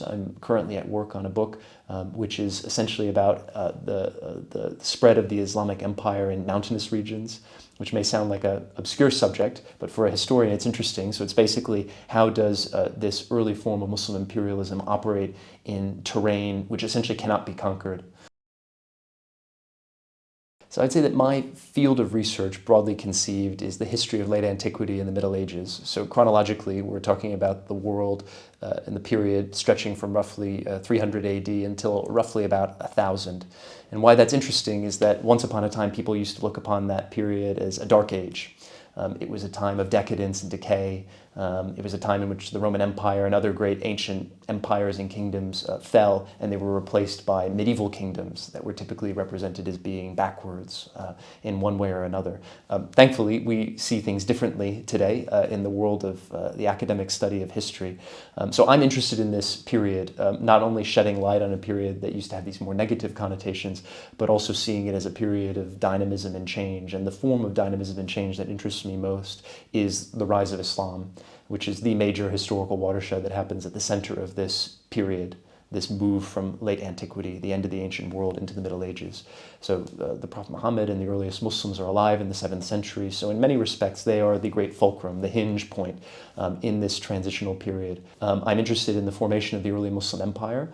I'm currently at work on a book which is essentially about the spread of the Islamic Empire in mountainous regions, which may sound like an obscure subject, but for a historian it's interesting. So it's basically how does this early form of Muslim imperialism operate in terrain which essentially cannot be conquered. So I'd say that my field of research, broadly conceived, is the history of late antiquity and the Middle Ages. So chronologically, we're talking about the world in the period stretching from roughly 300 AD until roughly about 1000. And why that's interesting is that once upon a time, people used to look upon that period as a dark age. It was a time of decadence and decay. It was a time in which the Roman Empire and other great ancient empires and kingdoms fell, and they were replaced by medieval kingdoms that were typically represented as being backwards in one way or another. Thankfully, we see things differently today in the world of the academic study of history. So I'm interested in this period, not only shedding light on a period that used to have these more negative connotations, but also seeing it as a period of dynamism and change. And the form of dynamism and change that interests me most is the rise of Islam, which is the major historical watershed that happens at the center of this period, this move from late antiquity, the end of the ancient world, into the Middle Ages. So the Prophet Muhammad and the earliest Muslims are alive in the 7th century. So in many respects, they are the great fulcrum, the hinge point in this transitional period. I'm interested in the formation of the early Muslim empire,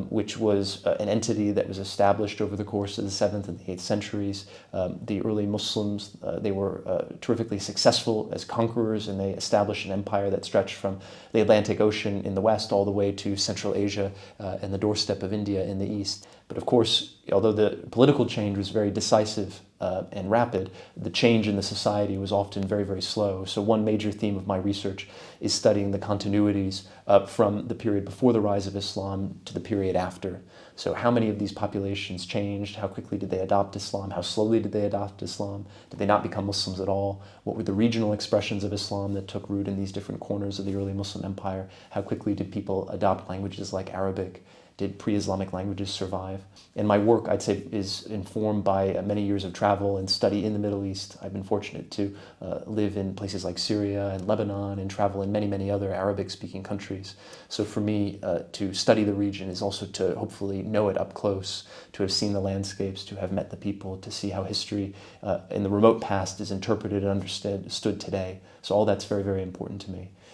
which was an entity that was established over the course of the 7th and the 8th centuries. The early Muslims, they were terrifically successful as conquerors, and they established an empire that stretched from the Atlantic Ocean in the west all the way to Central Asia and the doorstep of India in the east. But of course, although the political change was very decisive and rapid, the change in the society was often very, very slow. So one major theme of my research is studying the continuities from the period before the rise of Islam to the period after. So how many of these populations changed? How quickly did they adopt Islam? How slowly did they adopt Islam? Did they not become Muslims at all? What were the regional expressions of Islam that took root in these different corners of the early Muslim empire? How quickly did people adopt languages like Arabic? Did pre-Islamic languages survive? And my work, I'd say, is informed by many years of travel and study in the Middle East. I've been fortunate to live in places like Syria and Lebanon and travel in many, many other Arabic-speaking countries. So for me, to study the region is also to hopefully know it up close, to have seen the landscapes, to have met the people, to see how history in the remote past is interpreted and understood today. So all that's very, very important to me.